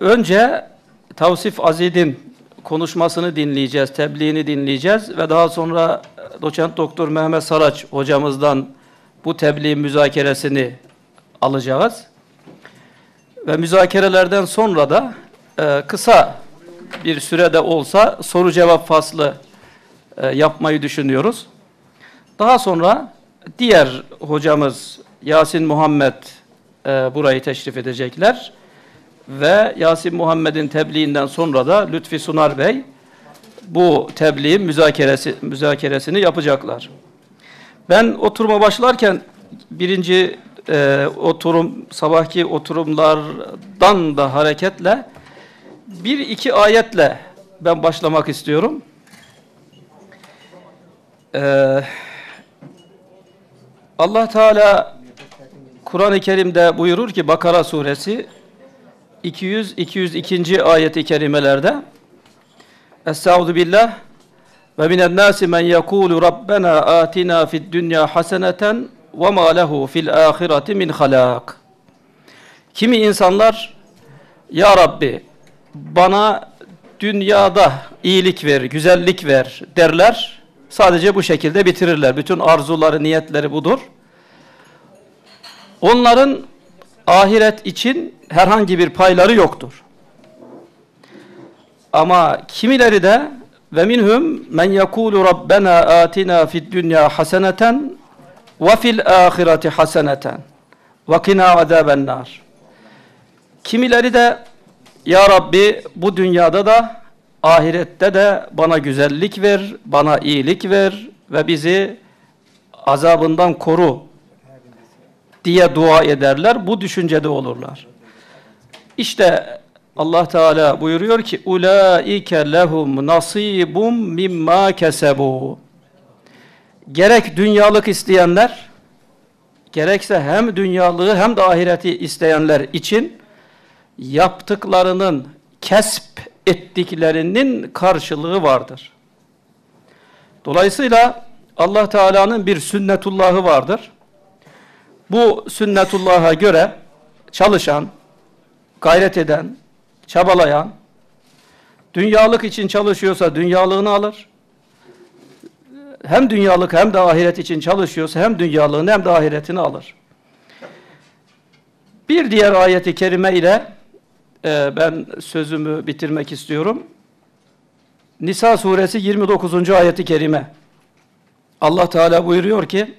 Önce Toseef Azid'in konuşmasını dinleyeceğiz, tebliğini dinleyeceğiz ve daha sonra doçent doktor Mehmet Saraç hocamızdan bu tebliğ müzakeresini alacağız. Ve müzakerelerden sonra da kısa bir sürede olsa soru cevap faslı yapmayı düşünüyoruz. Daha sonra diğer hocamız Yasin Muhammed burayı teşrif edecekler. Ve Yasin Muhammed'in tebliğinden sonra da Lütfi Sunar Bey bu tebliğin müzakeresini yapacaklar. Ben oturuma başlarken birinci sabahki oturumlardan da hareketle bir iki ayetle ben başlamak istiyorum. Allah Teala Kur'an-ı Kerim'de buyurur ki Bakara suresi 200-202. ayet-i kerimelerde Estaizu billah ve minen nâsi men yekûlu Rabbena âtinâ fid dünya haseneten ve mâ lehu fil âhireti min halâk. Kimi insanlar Ya Rabbi bana dünyada iyilik ver, güzellik ver derler. Sadece bu şekilde bitirirler. Bütün arzuları, niyetleri budur. Onların ahiret için herhangi bir payları yoktur. Ama kimileri de ve minhum men yekulu Rabbena atina fid dünya haseneten ve fil ahireti haseneten ve qina azaben nar. Kimileri de Ya Rabbi bu dünyada da ahirette de bana güzellik ver, bana iyilik ver ve bizi azabından koru diye dua ederler. Bu düşüncede olurlar. İşte Allah Teala buyuruyor ki ulaike lehum nasibum mimma kesebu. Gerek dünyalık isteyenler, gerekse hem dünyalığı hem de ahireti isteyenler için yaptıklarının, kesp ettiklerinin karşılığı vardır. Dolayısıyla Allah Teala'nın bir sünnetullahı vardır. Bu sünnetullah'a göre çalışan, gayret eden, çabalayan, dünyalık için çalışıyorsa dünyalığını alır. Hem dünyalık hem de ahiret için çalışıyorsa hem dünyalığını hem de ahiretini alır. Bir diğer ayeti kerime ile ben sözümü bitirmek istiyorum. Nisa suresi 29. ayeti kerime. Allah Teala buyuruyor ki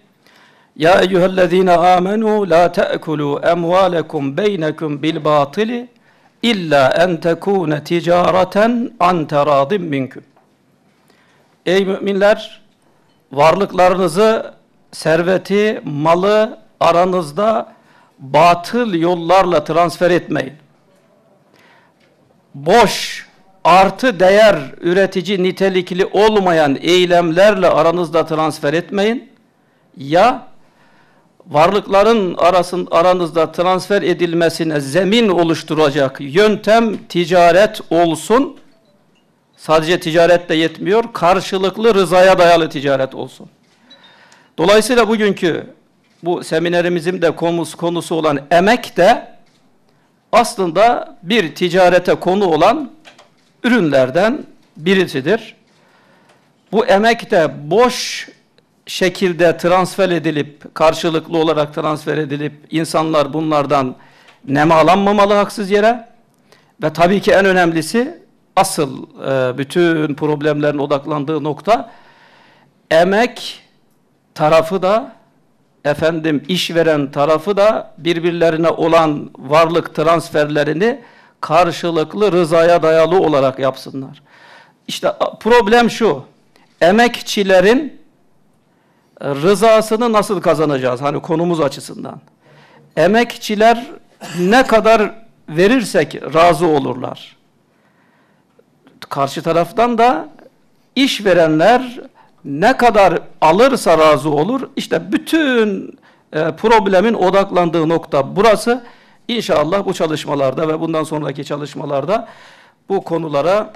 Ya eyyühellezine amenu la te'kulu emvalekum beynekum bil batili illa en tekune ticareten an teradim minkum. Ey müminler, varlıklarınızı, serveti, malı aranızda batıl yollarla transfer etmeyin. Boş, artı değer üretici nitelikli olmayan eylemlerle aranızda transfer etmeyin. Ya varlıkların aranızda transfer edilmesine zemin oluşturacak yöntem ticaret olsun. Sadece ticaret de yetmiyor, karşılıklı rızaya dayalı ticaret olsun. Dolayısıyla bugünkü bu seminerimizin de konusu olan emek de aslında bir ticarete konu olan ürünlerden birisidir. Bu emek de boş şekilde transfer edilip, karşılıklı olarak transfer edilip, insanlar bunlardan nemalanmamalı haksız yere. Ve tabii ki en önemlisi, asıl bütün problemlerin odaklandığı nokta, emek tarafı da, işveren tarafı da birbirlerine olan varlık transferlerini karşılıklı rızaya dayalı olarak yapsınlar. İşte problem şu, emekçilerin rızasını nasıl kazanacağız? Hani konumuz açısından. Emekçiler ne kadar verirsek razı olurlar. Karşı taraftan da işverenler ne kadar alırsa razı olur. İşte bütün problemin odaklandığı nokta burası. İnşallah bu çalışmalarda ve bundan sonraki çalışmalarda bu konulara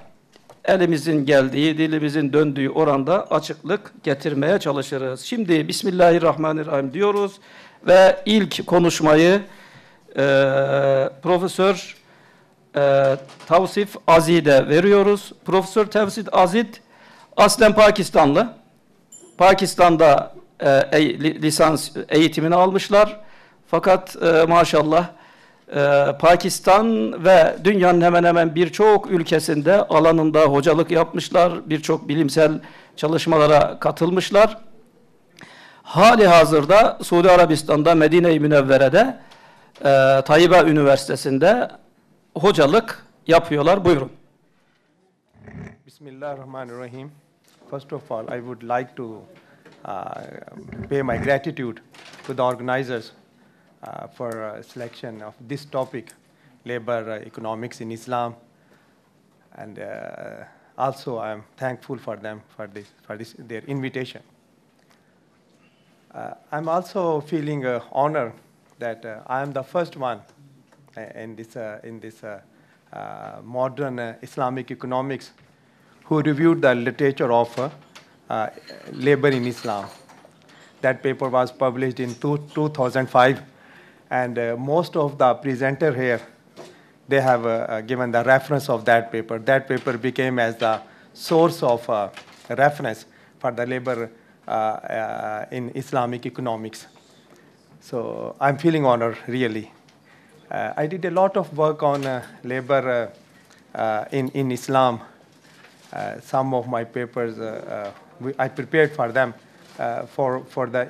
elimizin geldiği, dilimizin döndüğü oranda açıklık getirmeye çalışırız. Şimdi Bismillahirrahmanirrahim diyoruz ve ilk konuşmayı Profesör Toseef Azid'e veriyoruz. Profesör Toseef Azid aslen Pakistanlı. Pakistan'da lisans eğitimini almışlar. Fakat maşallah Pakistan ve dünyanın hemen hemen birçok ülkesinde alanında hocalık yapmışlar. Birçok bilimsel çalışmalara katılmışlar. Hali hazırda Suudi Arabistan'da Medine-i Münevvere'de Tayyibe Üniversitesi'nde hocalık yapıyorlar. Buyurun. Bismillahirrahmanirrahim. First of all, I would like to pay my gratitude to the organizers for selection of this topic, labor economics in Islam, and also I am thankful for them for their invitation. I'm also feeling honored that I am the first one in this modern Islamic economics who reviewed the literature of labor in Islam. That paper was published in 2005, and most of the presenter here, they have given the reference of that paper. That paper became as the source of reference for the labor in Islamic economics. So I'm feeling honored, really. I did a lot of work on labor in Islam. Some of my papers, I prepared for them for the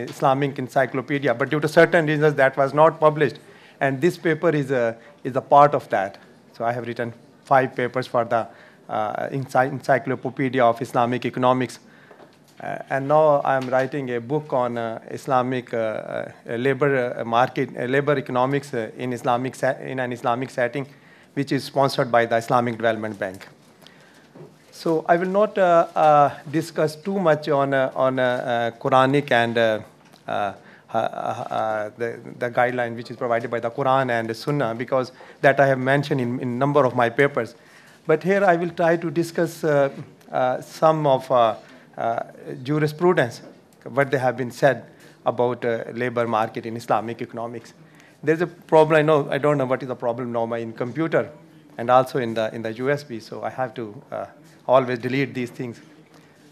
Islamic encyclopedia, but due to certain reasons that was not published. And this paper is a part of that. So I have written 5 papers for the encyclopedia of Islamic economics. And now I am writing a book on Islamic labor market, labor economics in an Islamic setting, which is sponsored by the Islamic Development Bank. So I will not discuss too much on Quranic and the guideline which is provided by the Quran and the Sunnah, because that I have mentioned in a number of my papers. But here I will try to discuss some of jurisprudence, what they have been said about labor market in Islamic economics. There's a problem, I don't know what is the problem now in computer and also in the USB, so I have to always delete these things.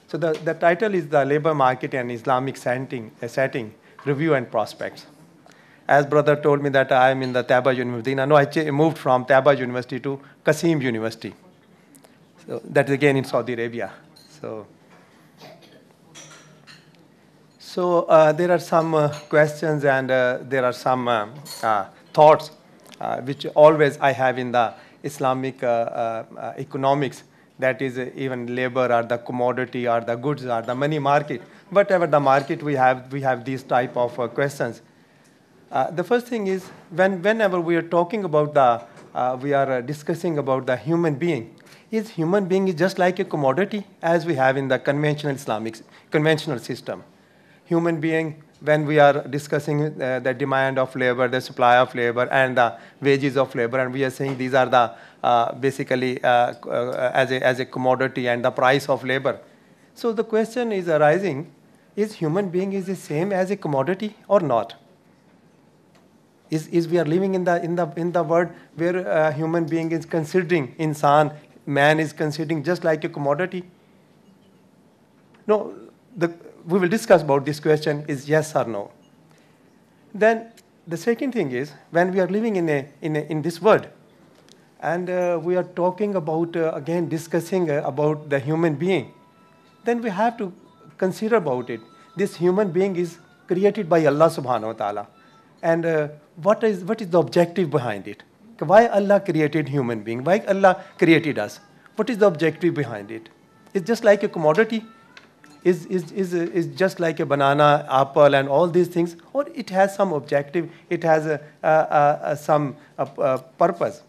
So the title is The Labor Market and Islamic Setting, Review and Prospects. As brother told me that I am in the Taba University. No, I moved from Taba University to Qassim University. So that is again in Saudi Arabia. So there are some questions and there are some thoughts which always I have in the Islamic economics, that is even labor or the commodity or the goods or the money market. Whatever the market we have these type of questions. The first thing is whenever we are talking about we are discussing about the human being. Is human being is just like a commodity as we have in the conventional system? Human being, when we are discussing the demand of labor, the supply of labor, and the wages of labor, and we are saying these are the basically as a commodity and the price of labor. So the question is arising: is human being is the same as a commodity or not? Is we are living in the world where human being is considering insan, man is considering just like a commodity? No. We will discuss about this question is yes or no. Then the second thing is, when we are living in this world, and we are talking about again discussing about the human being, then we have to consider about it. This human being is created by Allah subhanahu wa ta'ala, and what is the objective behind it? Why Allah created human being? Why Allah created us? What is the objective behind it? It's just like a commodity. Is just like a banana, apple, and all these things, or it has some objective, it has some purpose.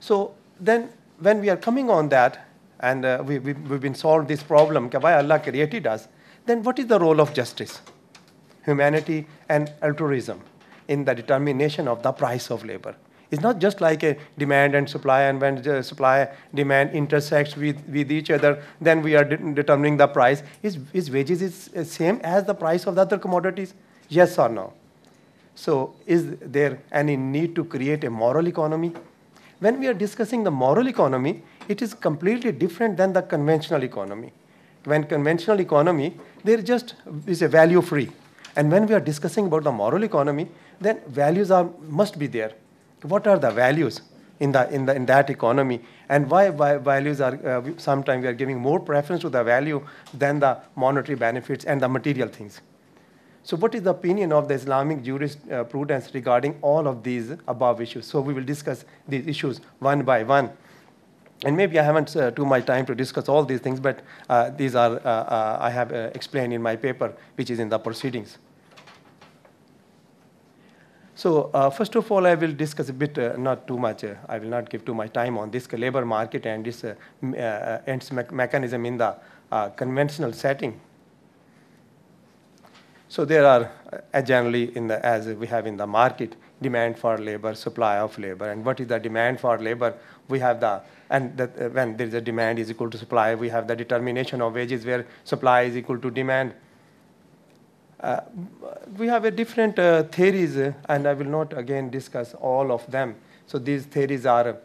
So then when we are coming on that, and we've been solved this problem, why Allah created us, then what is the role of justice, humanity, and altruism in the determination of the price of labor? It's not just like a demand and supply, and when the supply demand intersects with each other, then we are determining the price. Is wages is same as the price of the other commodities? Yes or no? So is there any need to create a moral economy? When we are discussing the moral economy, it is completely different than the conventional economy. When conventional economy, there just is a value free. And when we are discussing about the moral economy, then values must be there. What are the values in that economy? And why values are, sometimes we are giving more preference to the value than the monetary benefits and the material things. So what is the opinion of the Islamic jurisprudence regarding all of these above issues? So we will discuss these issues one by one. And maybe I haven't too much time to discuss all these things, but these are, I have explained in my paper, which is in the proceedings. So first of all, I will discuss a bit, not too much, I will not give too much time on this labor market and its mechanism in the conventional setting. So there are generally, as we have in the market, demand for labor, supply of labor. And what is the demand for labor? We have when there is a demand is equal to supply, we have the determination of wages where supply is equal to demand. We have a different theories, and I will not again discuss all of them. So these theories are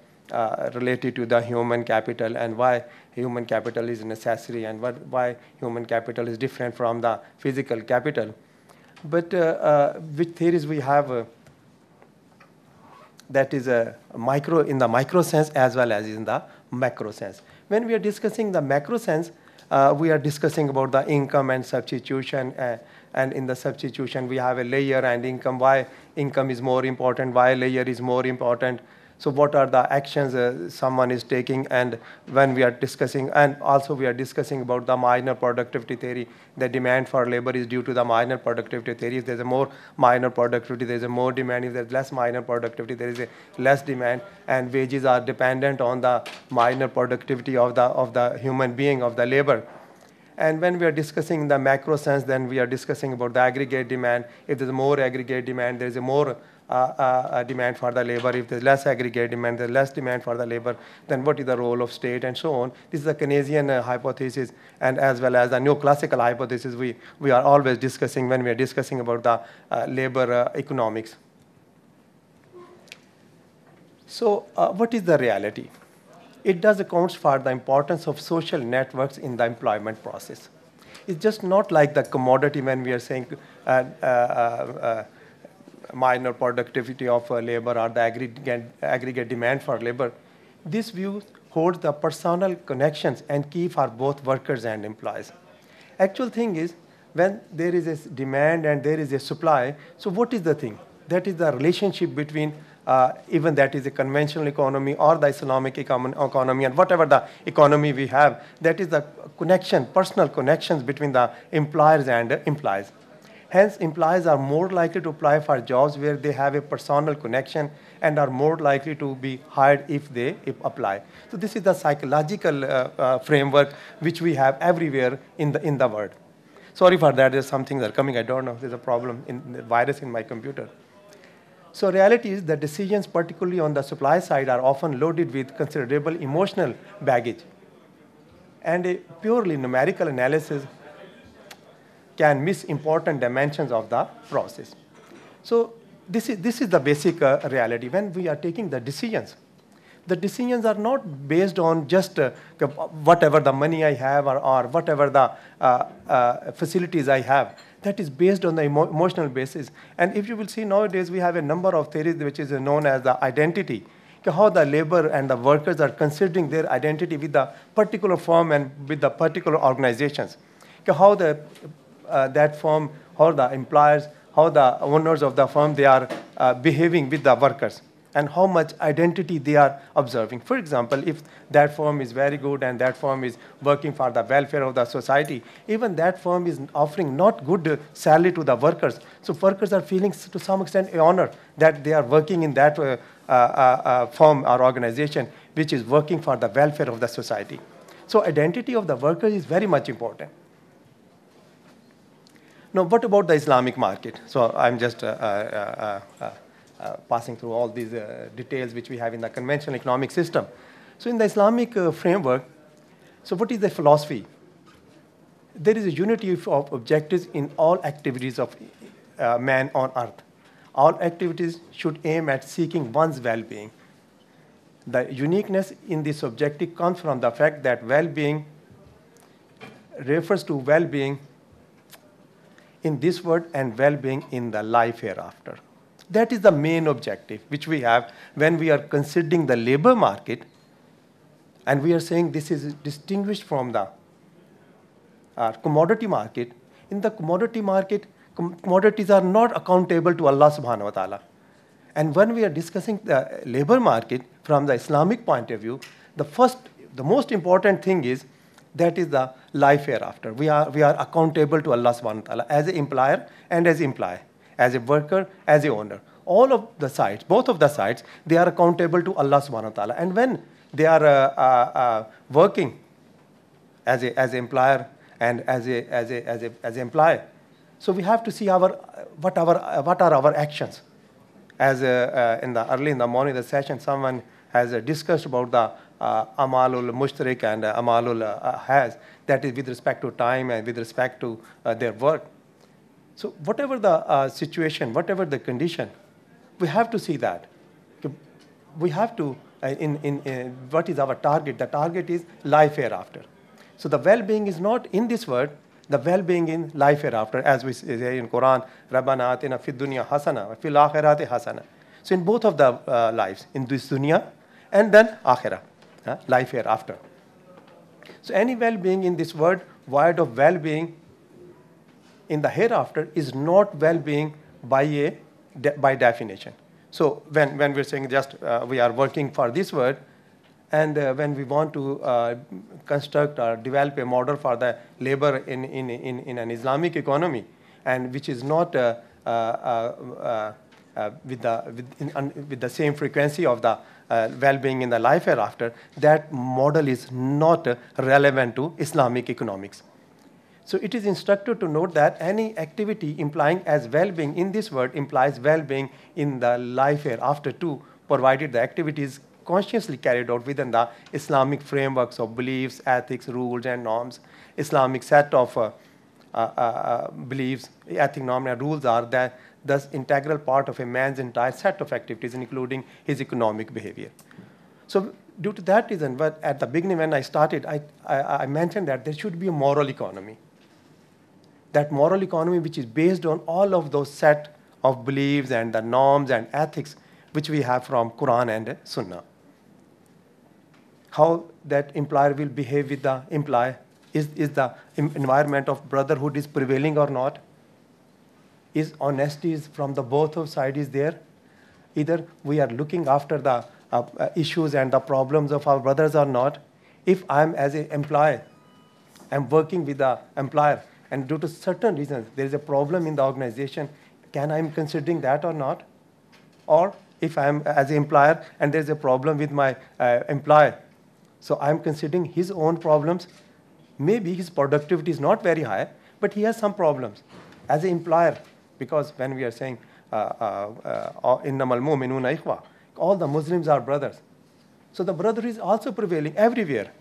related to the human capital and why human capital is necessary and why human capital is different from the physical capital. But which theories we have that is in the micro sense as well as in the macro sense. When we are discussing the macro sense, we are discussing about the income and substitution, and in the substitution we have a layer and income, why income is more important, why layer is more important. So what are the actions someone is taking, and when we are discussing, and also we are discussing about the minor productivity theory, the demand for labor is due to the minor productivity theory. If there's a more minor productivity, there's a more demand. If there's less minor productivity, there is a less demand, and wages are dependent on the minor productivity of the human being, of the labor. And when we are discussing the macro sense, then we are discussing about the aggregate demand. If there's more aggregate demand, there's a more demand for the labor. If there's less aggregate demand, there's less demand for the labor. Then what is the role of state and so on? This is the Keynesian hypothesis, and as well as the neoclassical hypothesis we are always discussing when we are discussing about the labor economics. So what is the reality? It does account for the importance of social networks in the employment process. It's just not like the commodity when we are saying minor productivity of labor or the aggregate demand for labor. This view holds the personal connections and key for both workers and employees. Actual thing is, when there is a demand and there is a supply, so what is the thing? That is the relationship between even that is a conventional economy or the Islamic economy, and whatever the economy we have, that is the connection, personal connections between the employers and employees. Hence, employees are more likely to apply for jobs where they have a personal connection and are more likely to be hired if they apply. So this is the psychological framework which we have everywhere in the world. Sorry for that, there's some things are coming, I don't know, there's a problem in the virus in my computer. So reality is that decisions, particularly on the supply side, are often loaded with considerable emotional baggage. And a purely numerical analysis can miss important dimensions of the process. So this is the basic reality. When we are taking the decisions are not based on just whatever the money I have or whatever the facilities I have. That is based on the emotional basis. And if you will see nowadays, we have a number of theories which is known as the identity. How the labor and the workers are considering their identity with the particular firm and with the particular organizations. How that firm, how the employers, how the owners of the firm, they are behaving with the workers, and how much identity they are observing. For example, if that firm is very good and that firm is working for the welfare of the society, even that firm is offering not good salary to the workers. So workers are feeling to some extent honor that they are working in that firm or organization which is working for the welfare of the society. So identity of the worker is very much important. Now, what about the Islamic market? So I'm just passing through all these details which we have in the conventional economic system. So in the Islamic framework, so what is the philosophy? There is a unity of objectives in all activities of man on earth. all activities should aim at seeking one's well-being. The uniqueness in this objective comes from the fact that well-being refers to well-being in this world and well-being in the life hereafter. That is the main objective which we have when we are considering the labor market, and we are saying this is distinguished from the commodity market. In the commodity market, commodities are not accountable to Allah subhanahu wa ta'ala. And when we are discussing the labor market from the Islamic point of view, the most important thing is that is the life hereafter. We are accountable to Allah subhanahu wa ta'ala as an employer and as employee, as a worker, as a owner. All of the sides, both of the sides, they are accountable to Allah subhanahu wa ta'ala. And when they are working as an employer and as an employee, so we have to see what are our actions. As early in the morning the session, someone has discussed about the amalul mushtarik and amalul has, that is with respect to time and with respect to their work. So whatever the situation, whatever the condition, we have to see that. We have to, what is our target? The target is life hereafter. So the well-being is not in this world, the well-being in life hereafter, as we say in Quran, Rabbana atina fid dunya hasana wa fil akhirati hasana. So in both of the lives, in this dunya and then akhirah, life hereafter. So any well-being in this world, void of well-being in the hereafter, is not well-being by definition. So when we're saying just we are working for this world, and when we want to construct or develop a model for the labor in an Islamic economy, and which is not with the same frequency of the well-being in the life hereafter, that model is not relevant to Islamic economics. So it is instructive to note that any activity implying as well-being in this world implies well-being in the life hereafter too, provided the activity is consciously carried out within the Islamic frameworks of beliefs, ethics, rules, and norms. Islamic set of beliefs, ethic, norms, and rules are thus integral part of a man's entire set of activities, including his economic behavior. So due to that reason, but at the beginning when I started, I mentioned that there should be a moral economy. That moral economy which is based on all of those set of beliefs and the norms and ethics which we have from Quran and Sunnah. How that employer will behave with the employee, is the environment of brotherhood is prevailing or not? Is honesty from the both of sides is there? Either we are looking after the issues and the problems of our brothers or not. If I'm as an employee, I'm working with the employer, and due to certain reasons there is a problem in the organization, can I be considering that or not? Or if I'm as an employer and there's a problem with my employee, so I'm considering his own problems. Maybe his productivity is not very high, but he has some problems. As an employer, because when we are saying innamal mu'minuna ikhwa, all the Muslims are brothers. So the brother is also prevailing everywhere,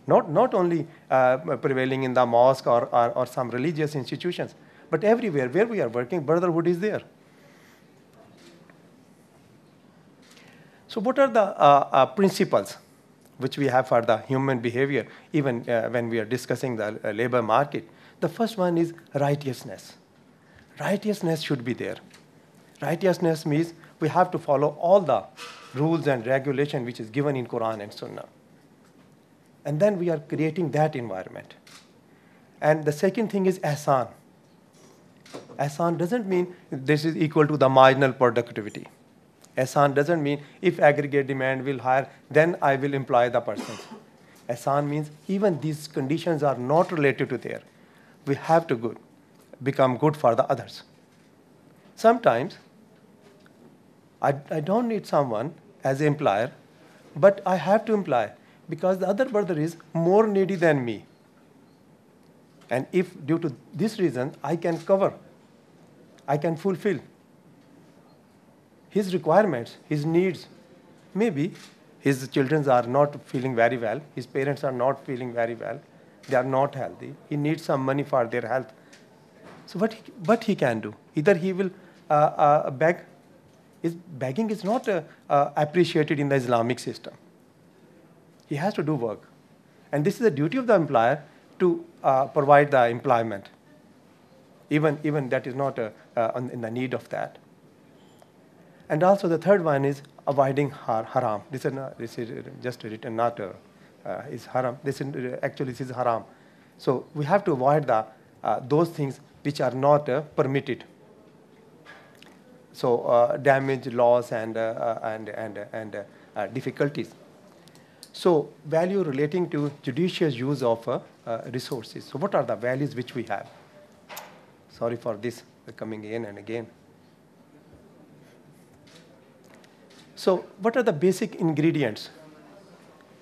not only prevailing in the mosque or some religious institutions, but everywhere where we are working, brotherhood is there. So what are the principles which we have for the human behavior, even when we are discussing the labor market? The first one is righteousness. Righteousness should be there. Righteousness means we have to follow all the rules and regulation which is given in Quran and Sunnah. And then we are creating that environment. And the second thing is ihsan. Ihsan doesn't mean this is equal to the marginal productivity. Ihsan doesn't mean if aggregate demand will higher, then I will employ the person. Ihsan means even these conditions are not related to there. We have to become good for the others. Sometimes I don't need someone as an employer, but I have to employ because the other brother is more needy than me. And if due to this reason I can cover, I can fulfill his requirements, his needs. Maybe his children are not feeling very well, his parents are not feeling very well, they are not healthy, he needs some money for their health. So what he can do? Either he will beg begging is not appreciated in the Islamic system. He has to do work. And this is the duty of the employer to provide the employment. Even that is not in the need of that. And also the third one is avoiding haram. This is just written, not is haram. Actually this is haram. So we have to avoid those things which are not permitted. So damage, loss, and difficulties. So value relating to judicious use of resources. So what are the values which we have? Sorry for this coming again and again. So what are the basic ingredients?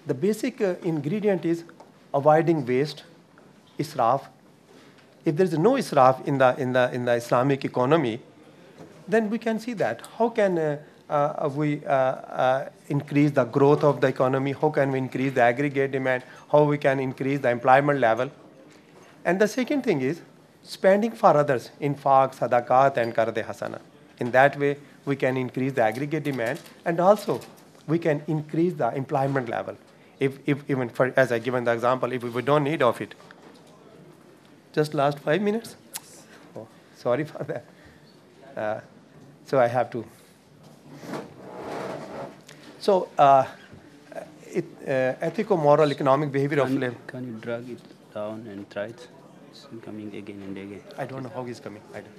The basic ingredient is avoiding waste, israf. If there is no israf in the Islamic economy, then we can see that. How can we increase the growth of the economy? How can we increase the aggregate demand? How we can increase the employment level? And the second thing is spending for others, infaq, sadaqat, and qarde hasana. In that way, we can increase the aggregate demand, and also we can increase the employment level. If even for, as I given the example, if we don't need of it. Just last 5 minutes? Oh, sorry for that. So I have to. So ethical, moral, economic behavior of labor. Can you drag it down and try it? It's coming again and again. I don't know how it's coming. I don't.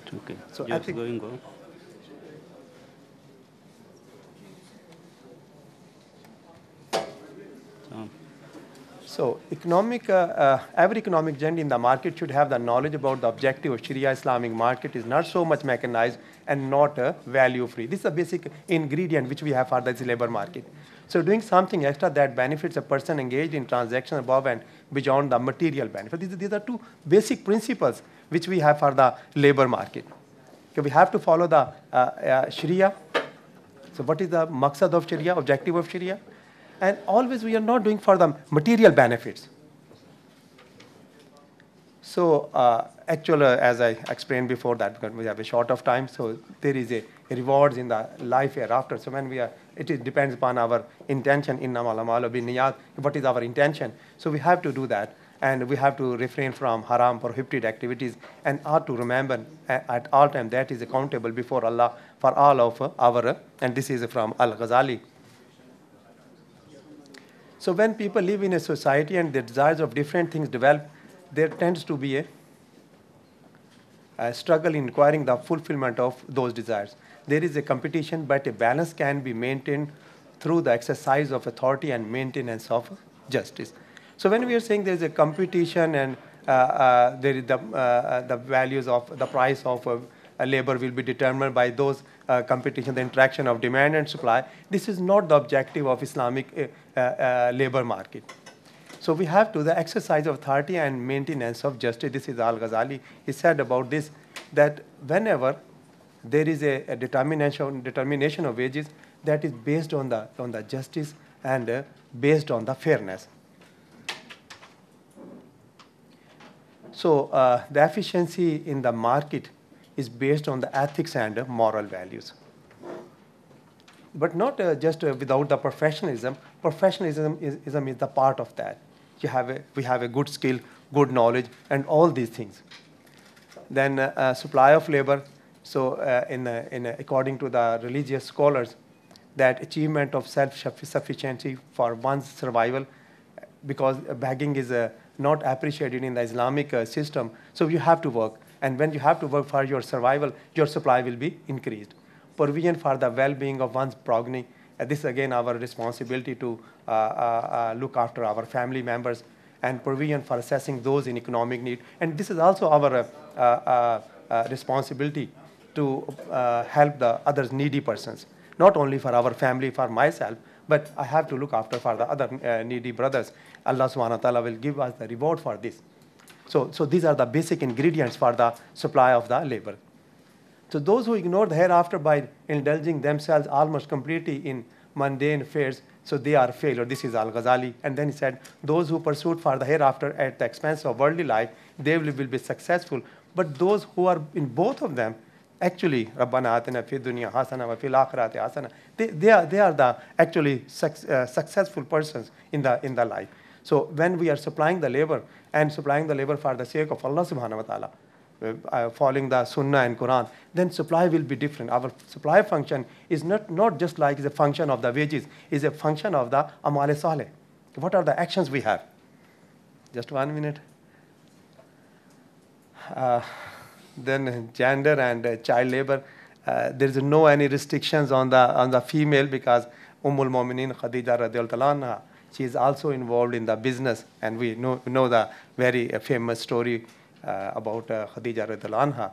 It's okay. So just go. So economic, every economic agent in the market should have the knowledge about the objective of Sharia. Islamic market is not so much mechanized and not value free. This is a basic ingredient which we have for this labor market. So doing something extra that benefits a person engaged in transactions above and beyond the material benefit. These are two basic principles which we have for the labor market. Okay, we have to follow the Sharia. So what is the maqsad of Sharia, objective of Sharia? And always we are not doing for the material benefits. So actually, as I explained before that, because we have a short of time, so there is a rewards in the life hereafter. So when we are, depends upon our intention, innamal a'malu binniyat, what is our intention. So we have to do that, and we have to refrain from haram, prohibited activities, and ought to remember at all times that is accountable before Allah for all of our, and this is from Al-Ghazali. So when people live in a society and the desires of different things develop, there tends to be a struggle in acquiring the fulfillment of those desires. There is a competition, but a balance can be maintained through the exercise of authority and maintenance of justice. So when we are saying there is a competition and there is the values of the price of labor will be determined by those competition, the interaction of demand and supply, this is not the objective of Islamic labor market. So we have to the exercise of authority and maintenance of justice. This is Al-Ghazali. He said about this that whenever there is a determination of wages that is based on the justice and based on the fairness. So the efficiency in the market is based on the ethics and moral values. But not just without the professionalism. Professionalism is the part of that. We have a good skill, good knowledge, and all these things. Then supply of labor. So according to the religious scholars, that achievement of self-sufficiency for one's survival, because begging is not appreciated in the Islamic system. So you have to work. And when you have to work for your survival, your supply will be increased. Provision for the well-being of one's progeny. This is again our responsibility to look after our family members, and provision for assessing those in economic need. And this is also our responsibility to help the others needy persons. Not only for our family, for myself, but I have to look after for the other needy brothers. Allah subhanahu wa ta'ala will give us the reward for this. So these are the basic ingredients for the supply of the labor. So those who ignore the hereafter by indulging themselves almost completely in mundane affairs, so they are failure. This is Al-Ghazali. And then he said, those who pursue for the hereafter at the expense of worldly life, they will be successful. But those who are in both of them, actually Rabbana atina fid dunya hasana wa fil akhirati hasana. They are the actually successful persons in the life. So when we are supplying the labor and supplying the labor for the sake of Allah subhanahu wa ta'ala, following the Sunnah and Quran, then supply will be different. Our supply function is not just like the function of the wages, is a function of the amal saleh. What are the actions we have? Just 1 minute. Then gender and child labor. There is no any restrictions on the female because Ummul Mu'minin Khadija radhiyallahu anha, she is also involved in the business, and we know the very famous story about Khadija radhiyallahu anha.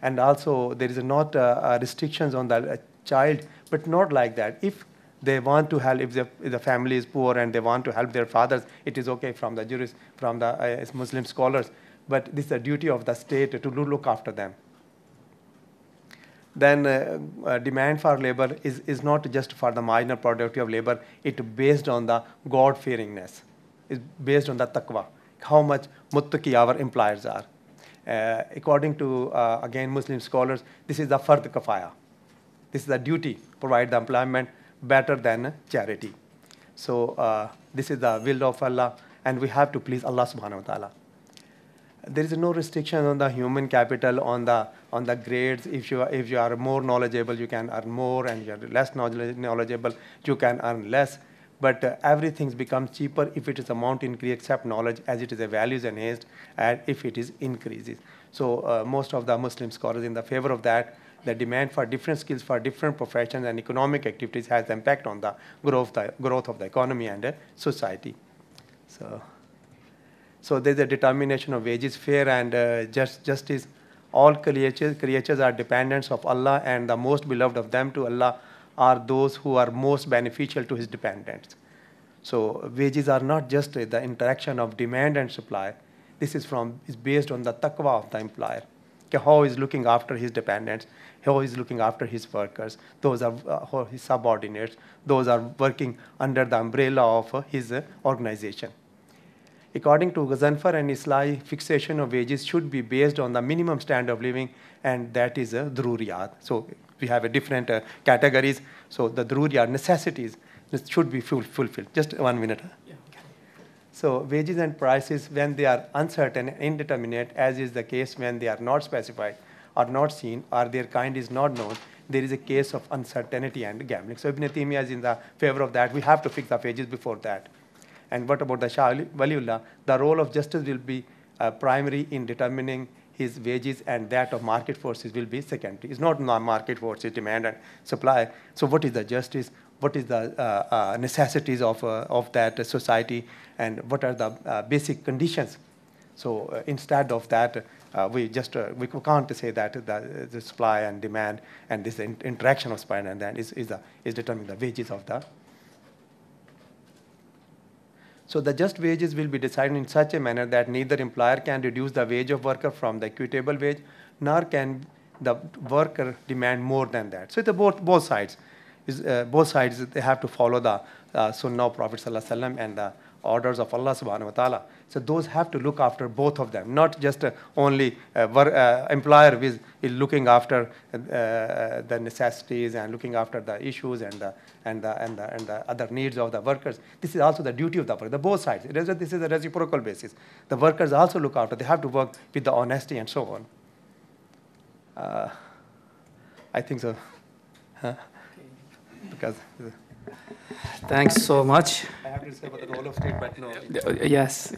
And also there is not restrictions on the child, but not like that. If they want to help, if the family is poor and they want to help their fathers, it is okay from the jurists, from the Muslim scholars. But this is the duty of the state to look after them. Then demand for labor is not just for the marginal productivity of labor. It is based on the God-fearingness. It's based on the taqwa, how much muttaqi our employers are. According to, again, Muslim scholars, this is the fard kafaya. This is the duty, provide the employment better than charity. So this is the will of Allah, and we have to please Allah subhanahu wa ta'ala. There is no restriction on the human capital, on the grades. If you are more knowledgeable, you can earn more, and you are less knowledgeable, you can earn less. But everything becomes cheaper if it is amount increase, except knowledge, as it is a values enhanced, and if it is increases. So most of the Muslim scholars in the favor of that. The demand for different skills for different professions and economic activities has impact on the growth of the economy and society. So there's a determination of wages, fair and justice. All creatures are dependents of Allah, and the most beloved of them to Allah are those who are most beneficial to His dependents. So wages are not just the interaction of demand and supply. This is based on the taqwa of the employer. How he is looking after his dependents, how he is looking after his workers. Those are his subordinates. Those are working under the umbrella of his organization. According to Ghazanfar and Islahi, fixation of wages should be based on the minimum standard of living, and that is druriyat. So we have a different categories. So the druriyat, necessities, should be fulfilled. Just 1 minute. Yeah. So wages and prices, when they are uncertain and indeterminate, as is the case when they are not specified or not seen or their kind is not known, there is a case of uncertainty and gambling. So Ibn Taymiyyah is in the favor of that. We have to fix the wages before that. And what about the Shah Waliullah? The role of justice will be primary in determining his wages, and that of market forces will be secondary. It's not market forces, demand and supply. So what is the justice? What is the necessities of that society, and what are the basic conditions? So instead of that, we can't say that the supply and demand and this interaction of supply and demand is determining the wages of the. So the just wages will be decided in such a manner that neither employer can reduce the wage of worker from the equitable wage, nor can the worker demand more than that. So it's both sides. Both sides, they have to follow the Sunnah of Prophet ﷺ and the orders of Allah subhanahu wa ta'ala. So those have to look after both of them, not just only employer is looking after the necessities and looking after the issues and the other needs of the workers. This is also the duty of the worker, both sides. This is a reciprocal basis. The workers also look after, they have to work with the honesty and so on. I think so. Huh? Because thanks so much. I have to say about the role of state, but no. Yes.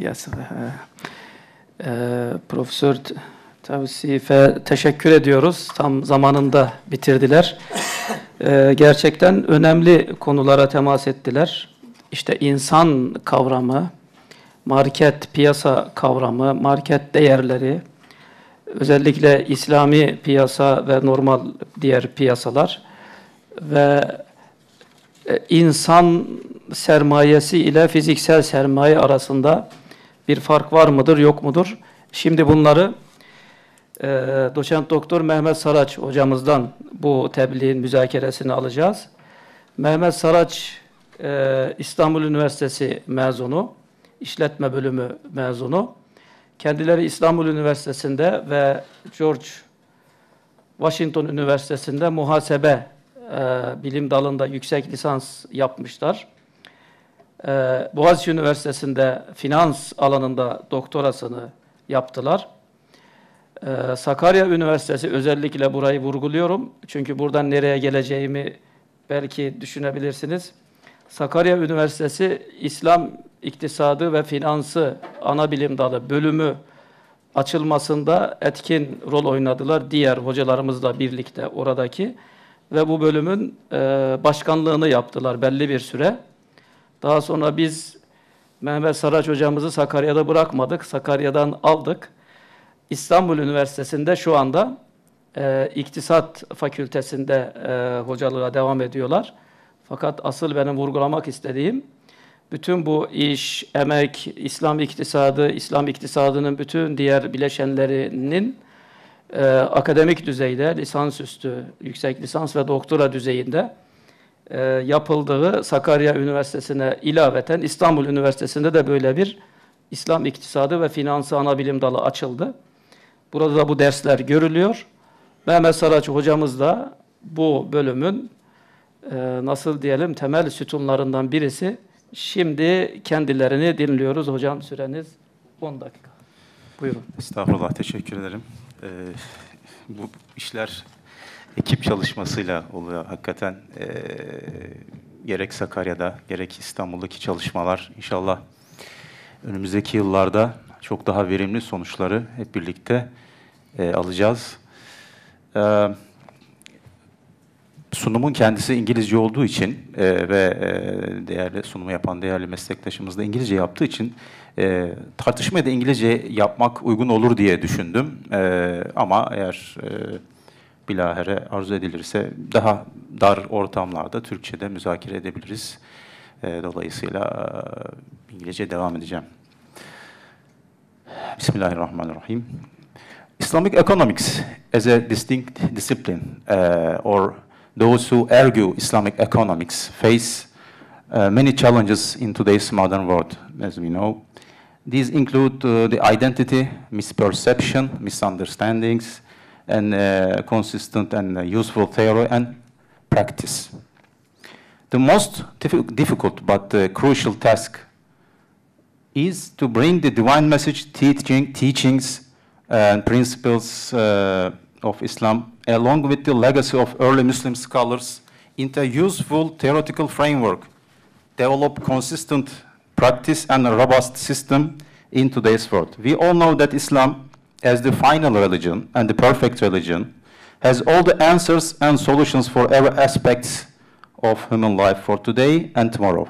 Profesör Toseef'e teşekkür ediyoruz. Tam zamanında bitirdiler. Gerçekten önemli konulara temas ettiler. İşte insan kavramı, market, piyasa kavramı, market değerleri, özellikle İslami piyasa ve normal diğer piyasalar ve insan sermayesi ile fiziksel sermaye arasında bir fark var mıdır, yok mudur? Şimdi bunları Doçent Doktor Mehmet Saraç hocamızdan bu tebliğin müzakeresini alacağız. Mehmet Saraç İstanbul Üniversitesi mezunu, işletme bölümü mezunu. Kendileri İstanbul Üniversitesi'nde ve George Washington Üniversitesi'nde muhasebe bilim dalında yüksek lisans yapmışlar. Boğaziçi Üniversitesi'nde finans alanında doktorasını yaptılar. Sakarya Üniversitesi, özellikle burayı vurguluyorum. Çünkü buradan nereye geleceğimi belki düşünebilirsiniz. Sakarya Üniversitesi İslam, İktisadı ve Finansı ana bilim dalı bölümü açılmasında etkin rol oynadılar. Diğer hocalarımızla birlikte oradaki ve bu bölümün başkanlığını yaptılar belli bir süre. Daha sonra biz Mehmet Saraç hocamızı Sakarya'da bırakmadık. Sakarya'dan aldık. İstanbul Üniversitesi'nde şu anda İktisat Fakültesi'nde hocalığa devam ediyorlar. Fakat asıl benim vurgulamak istediğim, bütün bu iş, emek, İslam iktisadı, İslam iktisadının bütün diğer bileşenlerinin akademik düzeyde, lisansüstü, yüksek lisans ve doktora düzeyinde yapıldığı Sakarya Üniversitesi'ne ilaveten İstanbul Üniversitesi'nde de böyle bir İslam iktisadı ve finansı ana bilim dalı açıldı. Burada da bu dersler görülüyor. Mehmet Saraç hocamız da bu bölümün nasıl diyelim temel sütunlarından birisi. Şimdi kendilerini dinliyoruz. Hocam süreniz 10 dakika. Buyurun. Estağfurullah, teşekkür ederim. Bu işler ekip çalışmasıyla oluyor hakikaten. Gerek Sakarya'da gerek İstanbul'daki çalışmalar inşallah önümüzdeki yıllarda çok daha verimli sonuçları hep birlikte alacağız. Sunumun kendisi İngilizce olduğu için ve değerli sunumu yapan değerli meslektaşımız da İngilizce yaptığı için tartışmaya da İngilizce yapmak uygun olur diye düşündüm. Ama eğer bilahare arzu edilirse daha dar ortamlarda Türkçe'de müzakere edebiliriz. Dolayısıyla İngilizce devam edeceğim. Bismillahirrahmanirrahim. Islamic economics as a distinct discipline or those who argue Islamic economics face many challenges in today's modern world, as we know. These include the identity, misperception, misunderstandings, and consistent and useful theory and practice. The most difficult but crucial task is to bring the divine message, teachings, and principles of Islam, along with the legacy of early Muslim scholars, into a useful theoretical framework, develop consistent practice and a robust system in today's world. We all know that Islam, as the final religion and the perfect religion, has all the answers and solutions for every aspect of human life for today and tomorrow.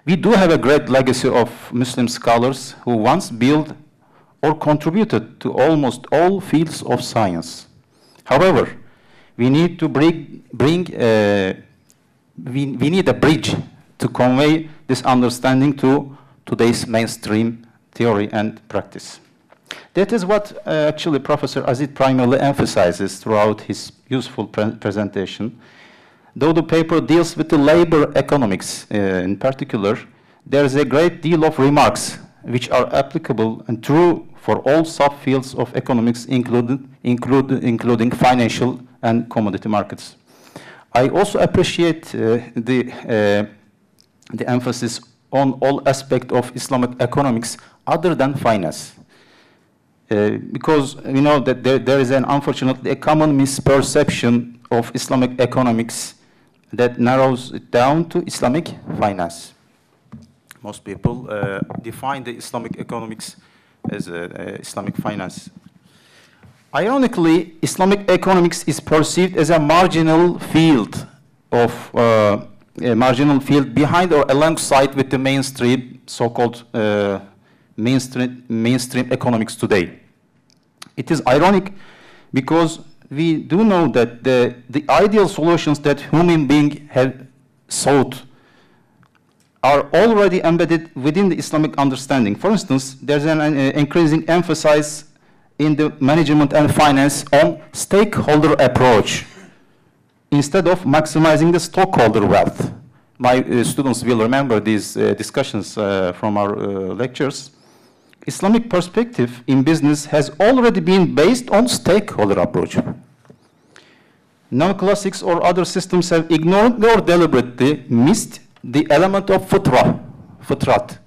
We do have a great legacy of Muslim scholars who once built or contributed to almost all fields of science. However, we need to we need a bridge to convey this understanding to today's mainstream theory and practice. That is what actually Professor Azid primarily emphasizes throughout his useful presentation. Though the paper deals with the labor economics in particular, there is a great deal of remarks which are applicable and true for all subfields of economics, including financial and commodity markets. I also appreciate the emphasis on all aspects of Islamic economics other than finance. Because we know that there is unfortunately a common misperception of Islamic economics that narrows it down to Islamic finance. Most people define the Islamic economics as Islamic finance. Ironically, Islamic economics is perceived as a marginal field behind or alongside with the mainstream, so-called mainstream economics today. It is ironic because we do know that the ideal solutions that human beings have sought are already embedded within the Islamic understanding. For instance, there's an increasing emphasis in the management and finance on stakeholder approach instead of maximizing the stockholder wealth. My students will remember these discussions from our lectures. Islamic perspective in business has already been based on stakeholder approach. neoclassics or other systems have ignored or deliberately missed the element of fitrat.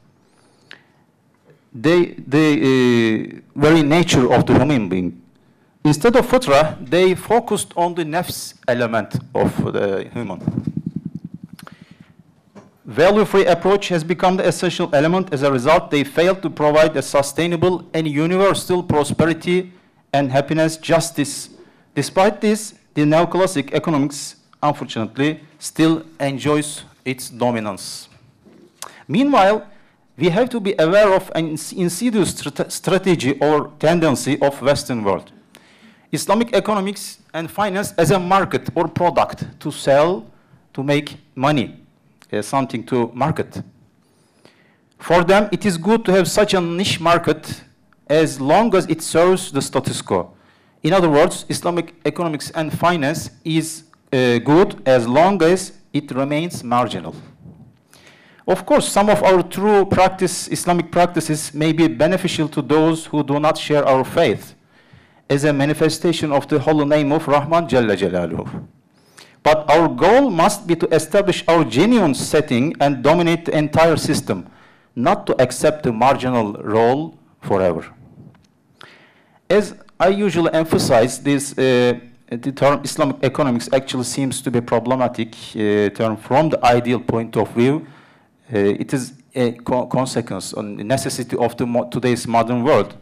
The very nature of the human being. Instead of fitra, they focused on the nafs element of the human. Value-free approach has become the essential element. As a result, they failed to provide a sustainable and universal prosperity and happiness justice. Despite this, the neoclassic economics, unfortunately, still enjoys its dominance. Meanwhile, we have to be aware of an insidious strategy or tendency of Western world. Islamic economics and finance as a market or product to sell, to make money, something to market. For them, it is good to have such a niche market as long as it serves the status quo. In other words, Islamic economics and finance is good as long as it remains marginal. Of course, some of our true Islamic practices may be beneficial to those who do not share our faith, as a manifestation of the holy name of Rahman Jalla Jalaluhu. But our goal must be to establish our genuine setting and dominate the entire system, not to accept the marginal role forever. As I usually emphasize, the term Islamic economics actually seems to be a problematic term from the ideal point of view. It is a consequence on the necessity of today's modern world.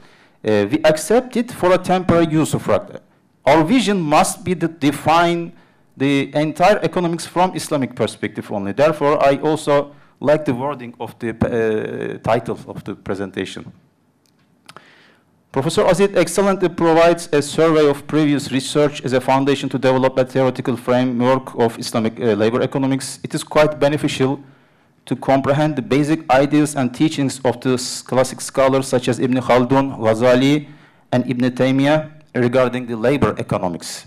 We accept it for a temporary use of it. Our vision must be to define the entire economics from Islamic perspective only. Therefore, I also like the wording of the title of the presentation. Professor Azid excellently provides a survey of previous research as a foundation to develop a theoretical framework of Islamic labor economics. It is quite beneficial to comprehend the basic ideas and teachings of the classic scholars such as Ibn Khaldun, Ghazali, and Ibn Taymiyyah regarding the labor economics.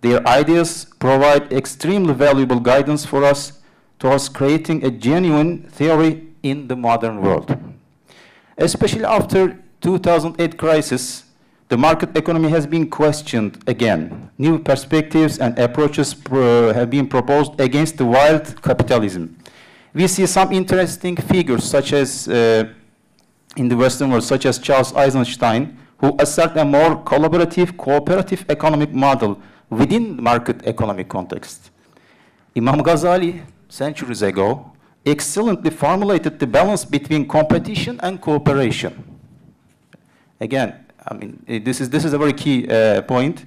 Their ideas provide extremely valuable guidance for us towards creating a genuine theory in the modern world. Especially after 2008 crisis, the market economy has been questioned again. New perspectives and approaches have been proposed against the wild capitalism. We see some interesting figures such as in the Western world, such as Charles Eisenstein, who assert a more collaborative, cooperative economic model within the market economic context. Imam Ghazali, centuries ago, excellently formulated the balance between competition and cooperation. Again, I mean, this is a very key point.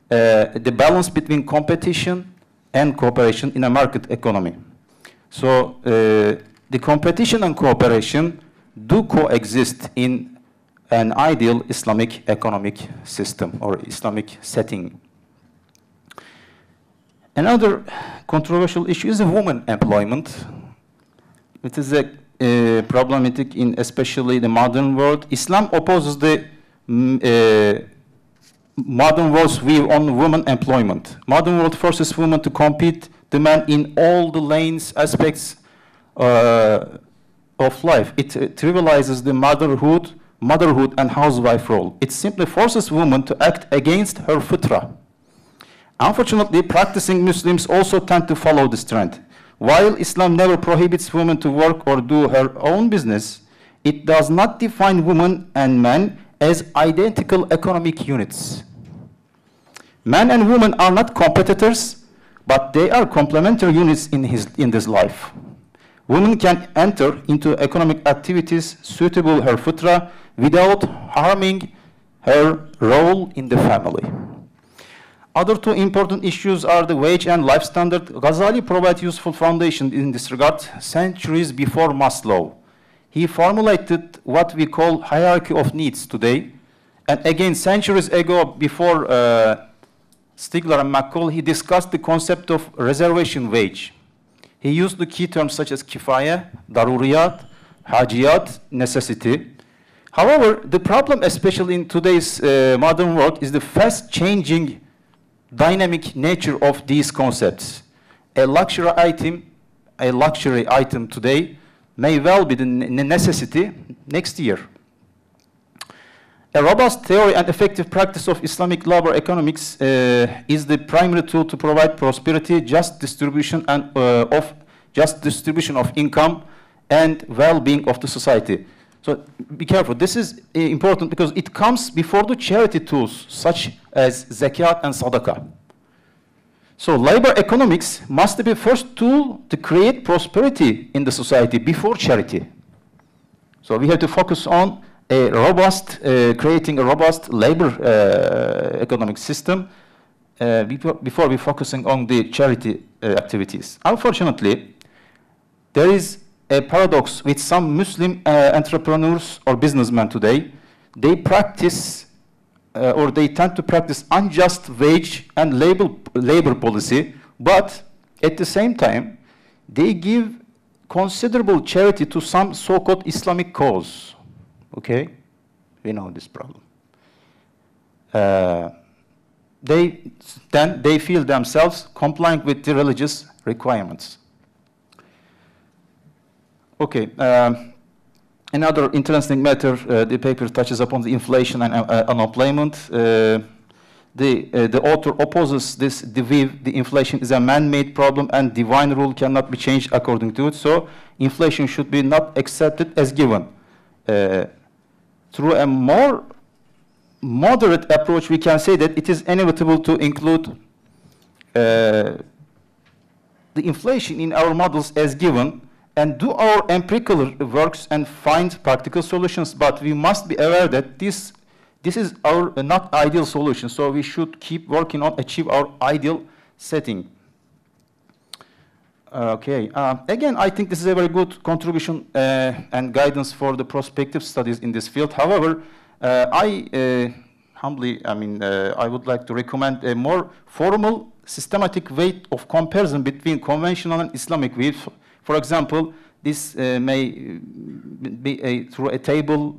The balance between competition and cooperation in a market economy. So the competition and cooperation do coexist in an ideal Islamic economic system or Islamic setting. Another controversial issue is women employment. It is a problematic in especially the modern world. Islam opposes the modern world's view on women employment. Modern world forces women to compete the man in all the lanes, aspects of life. It trivializes the motherhood and housewife role. It simply forces women to act against her fitra. Unfortunately, practicing Muslims also tend to follow this trend. While Islam never prohibits women to work or do her own business, it does not define women and men as identical economic units. Men and women are not competitors, but they are complementary units in this life. Women can enter into economic activities suitable her fitra without harming her role in the family. Other two important issues are the wage and life standard. Ghazali provides useful foundation in this regard centuries before Maslow. He formulated what we call hierarchy of needs today. And again, centuries ago, before Stigler and McCall, he discussed the concept of reservation wage. He used the key terms such as kifaya, daruriyat, hajiyat, necessity. However, the problem, especially in today's modern world, is the fast-changing dynamic nature of these concepts. A luxury item today may well be the necessity next year. A robust theory and effective practice of Islamic labor economics is the primary tool to provide prosperity, just distribution of income, and well-being of the society. So be careful. This is important because it comes before the charity tools such as zakat and sadaqah. So labor economics must be the first tool to create prosperity in the society before charity. So we have to focus on a robust, creating a robust labor economic system before we focusing on the charity activities. Unfortunately, there is a paradox with some Muslim entrepreneurs or businessmen today. They practice or they tend to practice unjust wage and labor policy, but at the same time, they give considerable charity to some so-called Islamic cause. Okay, we know this problem. They feel themselves complying with the religious requirements. Okay, another interesting matter, the paper touches upon the inflation and unemployment. The author opposes this view, the inflation is a man-made problem and divine rule cannot be changed according to it, so inflation should be not accepted as given. Through a more moderate approach, we can say that it is inevitable to include the inflation in our models as given and do our empirical works and find practical solutions, but we must be aware that this is our not ideal solution, so we should keep working on achieve our ideal setting. Okay, again, I think this is a very good contribution and guidance for the prospective studies in this field. However, I would like to recommend a more formal, systematic way of comparison between conventional and Islamic views. For example, this may be through a table.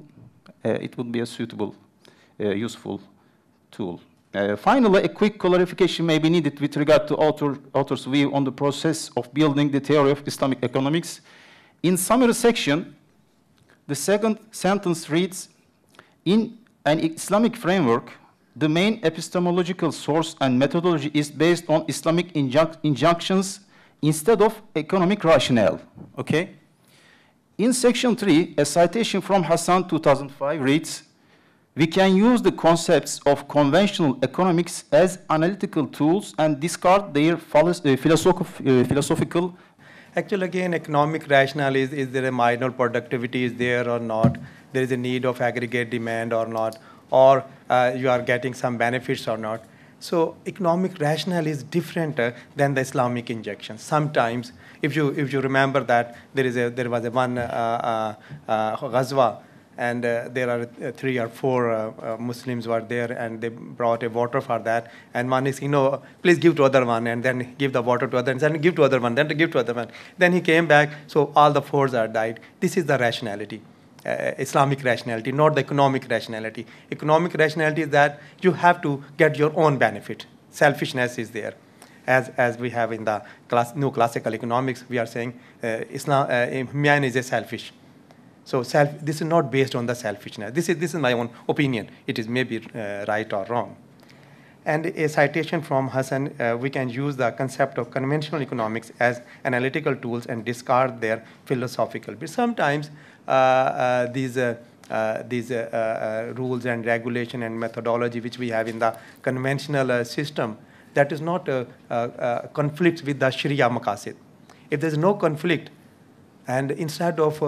It would be a suitable, useful tool. Finally, a quick clarification may be needed with regard to author's view on the process of building the theory of Islamic economics. In summary section, the second sentence reads, in an Islamic framework, the main epistemological source and methodology is based on Islamic injunctions instead of economic rationale. Okay? In section 3, a citation from Hassan 2005 reads, we can use the concepts of conventional economics as analytical tools and discard their philosophical. Actually, again, economic rationale is there a marginal productivity is there or not? There is a need of aggregate demand or not? Or you are getting some benefits or not? So economic rationale is different than the Islamic injection. Sometimes, if you remember that there was a one ghazwa, and there are 3 or 4 Muslims were there, and they brought a water for that. And one is, please give to other one, and then give the water to other, and then give to other one, then give to other one. Then he came back, so all the 4 are died. This is the rationality, Islamic rationality, not the economic rationality. Economic rationality is that you have to get your own benefit. Selfishness is there. As we have in the new classical economics, we are saying man is a selfish. So this is not based on the selfishness. This is my own opinion. It is maybe right or wrong. And a citation from Hassan, we can use the concept of conventional economics as analytical tools and discard their philosophical. But sometimes these rules and regulation and methodology which we have in the conventional system, that is not conflicts with the Sharia maqasid. If there's no conflict, and instead of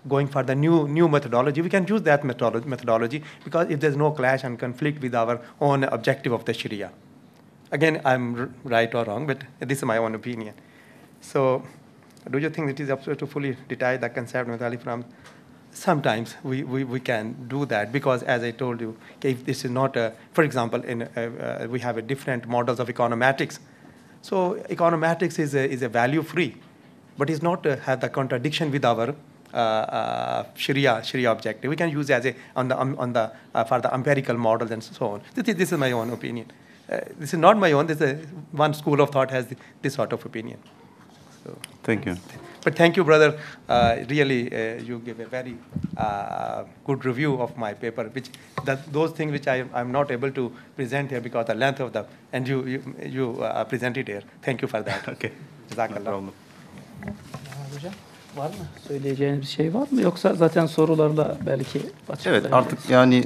going for the new methodology, we can use that methodology, because if there's no clash and conflict with our own objective of the Sharia. Again, I'm right or wrong, but this is my own opinion. So do you think it is absolute to fully detach the concept methodology from? Sometimes we can do that, because as I told you, if this is not, for example, we have a different models of econometrics. So econometrics is a value free, but it's not have the contradiction with our Sharia objective. We can use as a for the empirical models and so on. This is my own opinion. This is not my own. This is one school of thought has this sort of opinion. So, Thank you. but thank you, brother. Really, you gave a very good review of my paper, which those things which I'm not able to present here because the length of the, and you presented here. Thank you for that. Okay. Jazakallah. No problem. Hocam var mı? Söyleyeceğiniz bir şey var mı? Yoksa zaten sorularla belki açıklayabiliriz. Evet, artık yani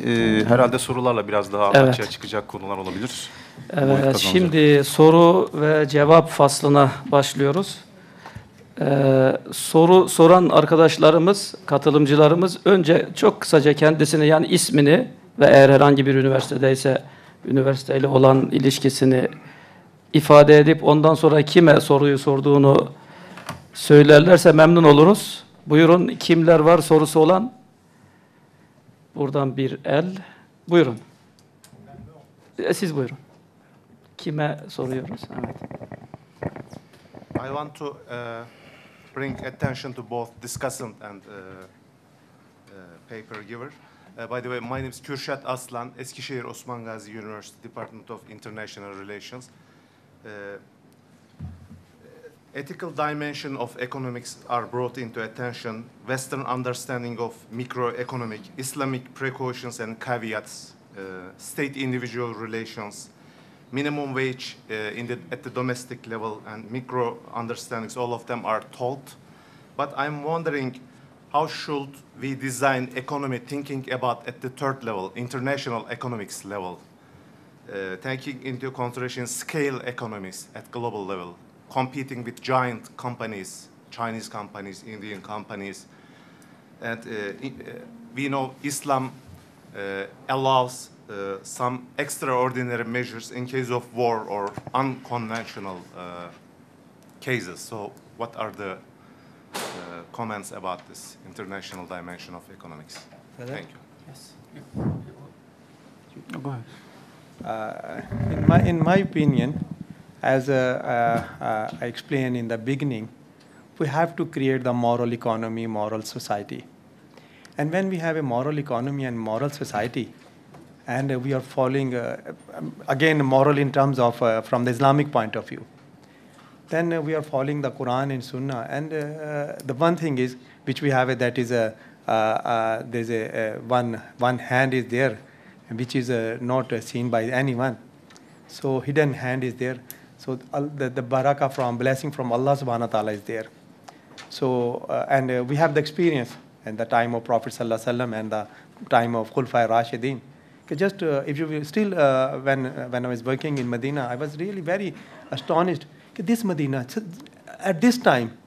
herhalde sorularla biraz daha Evet. açığa çıkacak konular olabilir. Evet, şimdi soru ve cevap faslına başlıyoruz. Soru soran arkadaşlarımız, katılımcılarımız önce çok kısaca kendisini, yani ismini ve eğer herhangi bir üniversitedeyse üniversiteyle olan ilişkisini ifade edip ondan sonra kime soruyu sorduğunu söylerlerse memnun oluruz. Buyurun, kimler var sorusu olan? Buradan bir el. Buyurun. Siz buyurun. Kime soruyoruz? Evet. I want to bring attention to both discussant and paper giver. By the way, my name is Kürşat Aslan, Eskişehir Osman Gazi University, Department of International Relations. Ethical dimension of economics are brought into attention. Western understanding of microeconomic, Islamic precautions and caveats, state-individual relations, minimum wage at the domestic level, and micro understandings, all of them are taught. But I'm wondering, how should we design economy thinking about at the third level, international economics level, taking into consideration scale economies at global level, competing with giant companies, Chinese companies, Indian companies. And we know Islam allows some extraordinary measures in case of war or unconventional cases. So what are the comments about this international dimension of economics? Thank you. Yes. Go ahead. In my opinion, as I explained in the beginning, we have to create the moral economy, moral society. And when we have a moral economy and moral society, and we are following, again, moral in terms of from the Islamic point of view, then we are following the Quran and Sunnah. And the one thing is, which we have, that is there's one hand is there, which is not seen by anyone. So hidden hand is there. So the barakah from blessing from Allah subhanahu wa ta'ala is there. So and we have the experience in the time of Prophet sallallahu alaihi wasallam and the time of Khulafai Rashidin. Just if you will still when I was working in Medina, I was really very astonished. This Medina at this time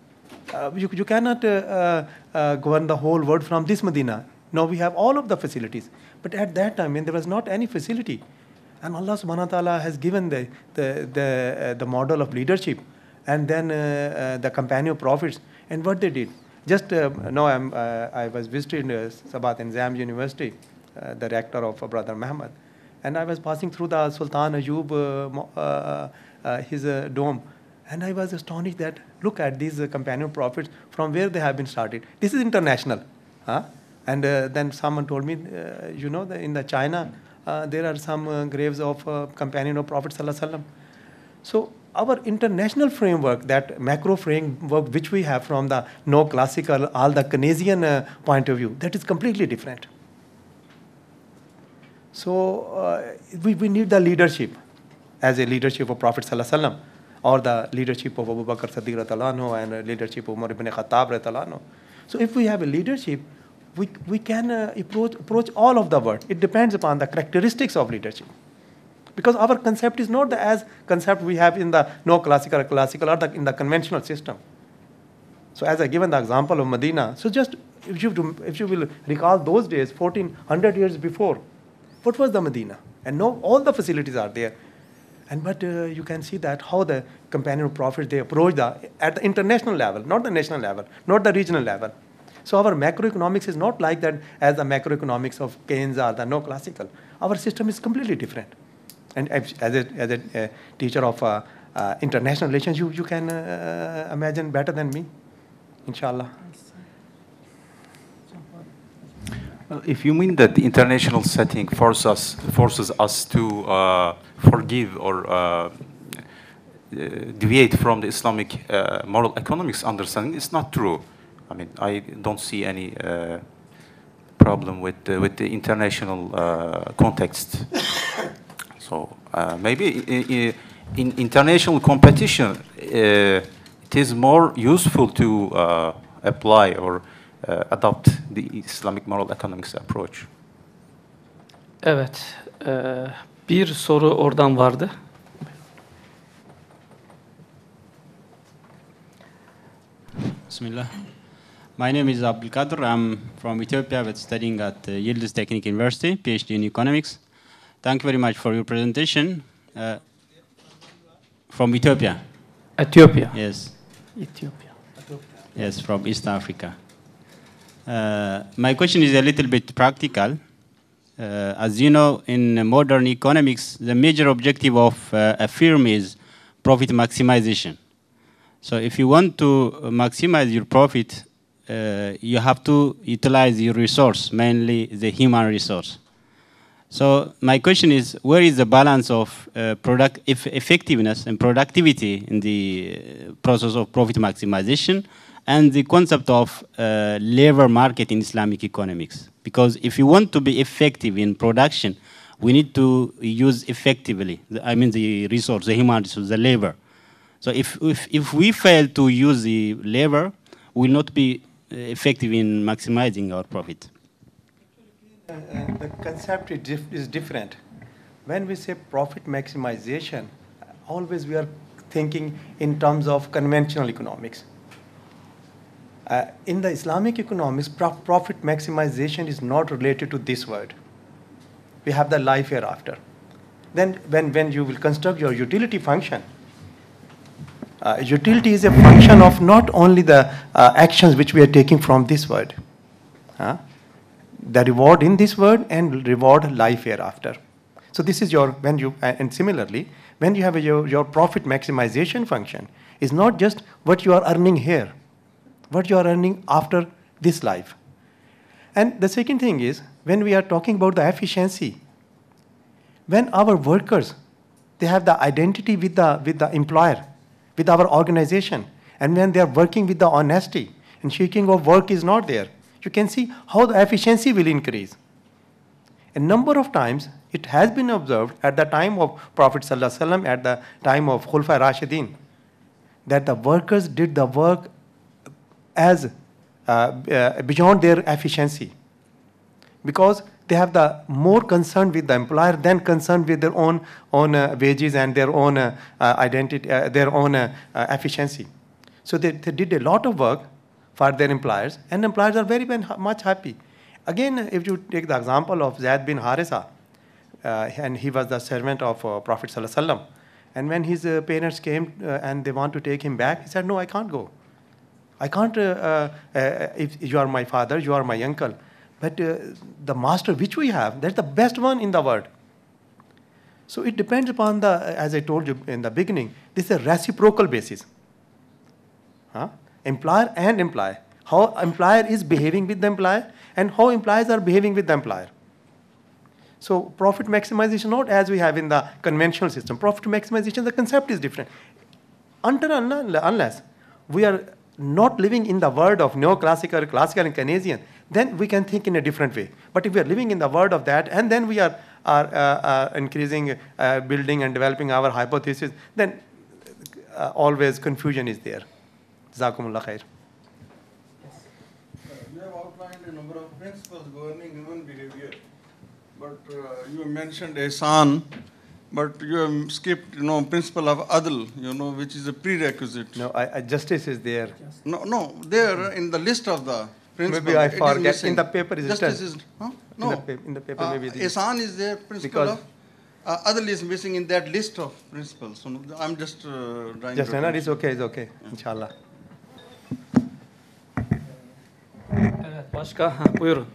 you cannot govern the whole world from this Medina. Now we have all of the facilities, but at that time when there was not any facility, and Allah subhanahu wa ta'ala has given the model of leadership, and then the companion prophets, and what they did. Just now I was visiting Sabat and Zam University, the rector of Brother Mehmet, and I was passing through the Sultan Ayub, his dome, and I was astonished that look at these companion prophets from where they have been started. This is international. And then someone told me, in the China, there are some graves of companion of Prophet sallallahu alaihi wasallam. So our international framework, that macro framework which we have from the no classical, all the Keynesian point of view, that is completely different. So we need the leadership as a leadership of Prophet sallallahu alaihi wasallam, or the leadership of Abu Bakr Siddiq radhiyallahu anhu and leadership of Umar ibn Khattab radhiyallahu anhu. So if we have a leadership, we can approach all of the world. It depends upon the characteristics of leadership. Because our concept is not the as concept we have in the no classical or in the conventional system. So as I given the example of Medina, so just if you will recall those days, 1400 years before, what was the Medina? And now all the facilities are there. But you can see that how the companion of prophets, they approach at the international level, not the national level, not the regional level. So our macroeconomics is not like that as the macroeconomics of Keynes or the no classical. Our system is completely different. And as a teacher of international relations, you can imagine better than me, inshallah. Well, if you mean that the international setting forces us to forgive or deviate from the Islamic moral economics understanding is not true. I mean, I don't see any problem with the international context. So maybe in international competition, it is more useful to apply or adopt the Islamic moral economics approach. Evet, bir soru oradan vardı. Bismillah. My name is Abdulkadir. I'm from Ethiopia, but studying at Yıldız Technical University, PhD in economics. Thank you very much for your presentation. From Ethiopia. Ethiopia. Yes. Ethiopia. Yes, from East Africa. My question is a little bit practical. As you know, in modern economics, the major objective of a firm is profit maximization. So if you want to maximize your profit, you have to utilize your resource, mainly the human resource. So my question is, where is the balance of effectiveness and productivity in the process of profit maximization and the concept of labor market in Islamic economics? Because if you want to be effective in production, we need to use effectively, the resource, the human resource, the labor. So if we fail to use the labor, we will not be effective in maximizing our profit. The concept is different. When we say profit maximization, always we are thinking in terms of conventional economics. In the Islamic economics, profit maximization is not related to this word. We have the life hereafter. Then when you will construct your utility function, utility is a function of not only the actions which we are taking from this word. The reward in this word and reward life hereafter. So this is your, and similarly, when you have your profit maximization function, is not just what you are earning here, what you are earning after this life. And the second thing is, when we are talking about the efficiency, when our workers, they have the identity with the employer, with our organization, and when they are working with the honesty, and shaking of work is not there, you can see how the efficiency will increase. A number of times, it has been observed at the time of Prophet ﷺ, at the time of Khulafai Rashidin, that the workers did the work as beyond their efficiency, because they have the more concern with the employer than concerned with their own wages and their own identity, their own efficiency. So they did a lot of work for their employers, and employers are very much happy. Again, if you take the example of Zaid bin Harisa, and he was the servant of Prophet ﷺ, and when his parents came and they want to take him back, he said, "No, I can't go. I can't, if you are my father, you are my uncle. But the master which we have, that's the best one in the world." So it depends upon as I told you in the beginning, this is a reciprocal basis. Employer and employee. How employer is behaving with the employer and how employees are behaving with the employer. So profit maximization, not as we have in the conventional system. Profit maximization, the concept is different. Unless we are not living in the world of neoclassical, classical and Keynesian, then we can think in a different way. But if we are living in the world of that, and then we are increasing, building and developing our hypothesis, then always confusion is there. Jazakumullah khair. You have outlined a number of principles governing human behavior, but you mentioned ihsan, but you have skipped, principle of adl, which is a prerequisite. No, justice is there. No, there in the list of the principles. Maybe I forget. In the paper is justice is no. In the paper maybe. Ihsan is there. Principle of adl is missing in that list of principles. So I'm just trying. Just it's okay. Yeah. Inshallah. Evet, başka? Buyurun.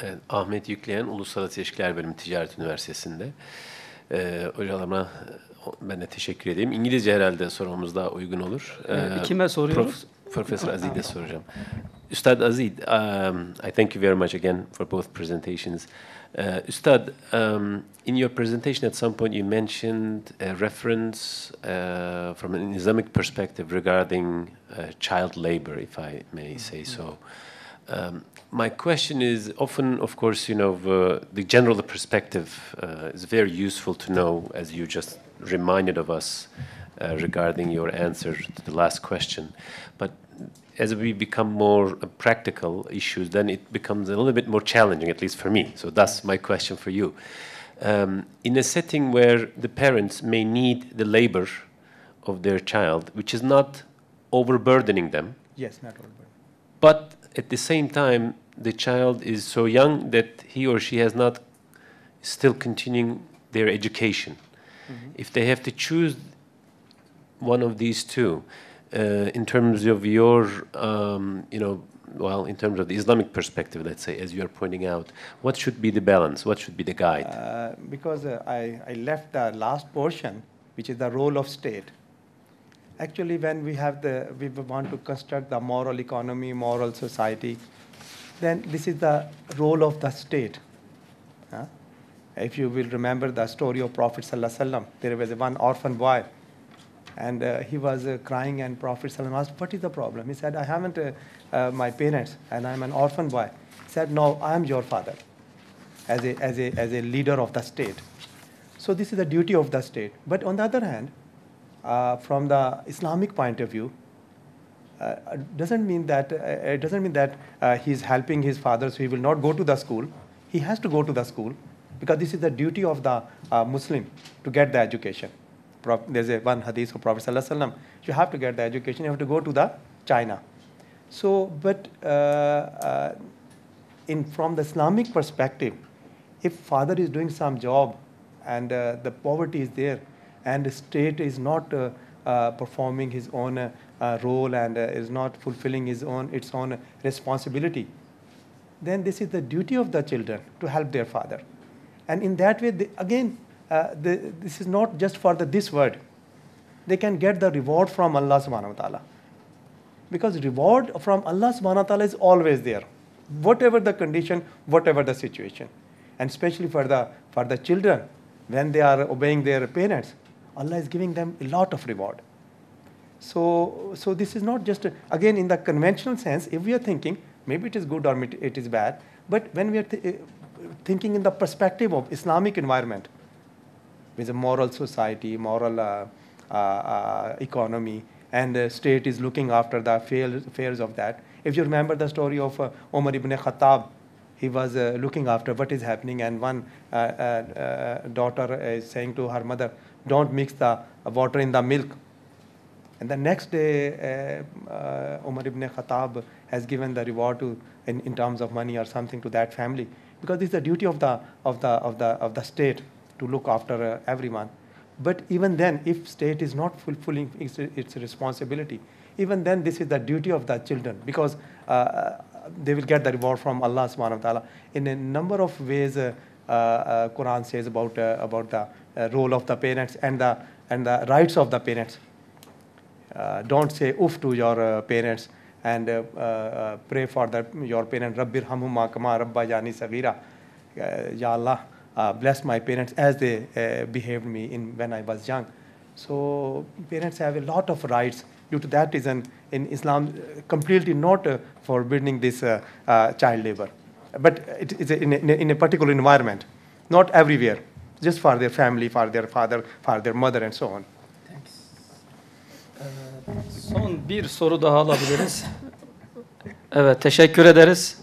Evet, Ahmet Yükleyen, Uluslararası İlişkiler Bölümü Ticaret Üniversitesi'nde. Hocalarıma ben de teşekkür edeyim. İngilizce herhalde sormamız daha uygun olur. Kime soruyoruz? Profesör Azid'e soracağım. Ustad Azid, I thank you very much again for both presentations. Ustad, in your presentation at some point you mentioned a reference from an Islamic perspective regarding child labor, if I may say so. My question is, often, of course, you know, the general perspective is very useful to know, as you just reminded of us regarding your answer to the last question. But as we become more practical issues, then it becomes a little bit more challenging, at least for me. So that's my question for you. In a setting where the parents may need the labor of their child, which is not overburdening them. Yes, not overburdening. But at the same time, the child is so young that he or she has not still continuing their education. Mm-hmm. If they have to choose one of these two, in terms of your, you know, well, in terms of the Islamic perspective, let's say, as you are pointing out, what should be the balance? What should be the guide? Because I left the last portion, which is the role of state. Actually, when we want to construct the moral economy, moral society, then this is the role of the state. If you will remember the story of Prophet ﷺ, there was one orphan boy. And he was crying, and Prophet ﷺ asked, "What is the problem?" He said, "I haven't my parents, and I'm an orphan boy." He said, "No, I am your father, as a leader of the state." So this is the duty of the state. But on the other hand, from the Islamic point of view, doesn't mean that he's helping his father, so he will not go to the school. He has to go to the school because this is the duty of the Muslim to get the education. There's one hadith of Prophet ﷺ, you have to get the education, you have to go to the China. So, but from the Islamic perspective, if father is doing some job and the poverty is there and the state is not performing his own role and is not fulfilling its own responsibility, then this is the duty of the children to help their father. And in that way, this is not just for this world. They can get the reward from Allah subhanahu wa ta'ala. Because reward from Allah subhanahu wa ta'ala is always there. Whatever the condition, whatever the situation. And especially for the children, when they are obeying their parents, Allah is giving them a lot of reward. So this is not just, again, in the conventional sense, if we are thinking, maybe it is good or it is bad, but when we are thinking in the perspective of Islamic environment, with a moral society, moral economy, and the state is looking after the affairs of that. If you remember the story of Umar ibn Khattab, he was looking after what is happening, and one daughter is saying to her mother, "Don't mix the water in the milk." And the next day, Umar ibn Khattab has given the reward in terms of money or something to that family, because this is the duty of the state to look after everyone. But even then, if state is not fulfilling its responsibility, even then this is the duty of the children, because they will get the reward from Allah subhanahu wa ta'ala. In a number of ways, Quran says about the role of the parents and the rights of the parents. Don't say oof to your parents, and pray for your parents. Rabbir hamhuma kama rabbayani sagira. Ya Allah, bless my parents as they behaved me when I was young. So parents have a lot of rights. Due to that reason, in Islam, completely not forbidding this child labor. But it is in a particular environment, not everywhere, just for their family, for their father, for their mother, and so on. Son bir soru daha alabiliriz. Evet, teşekkür ederiz.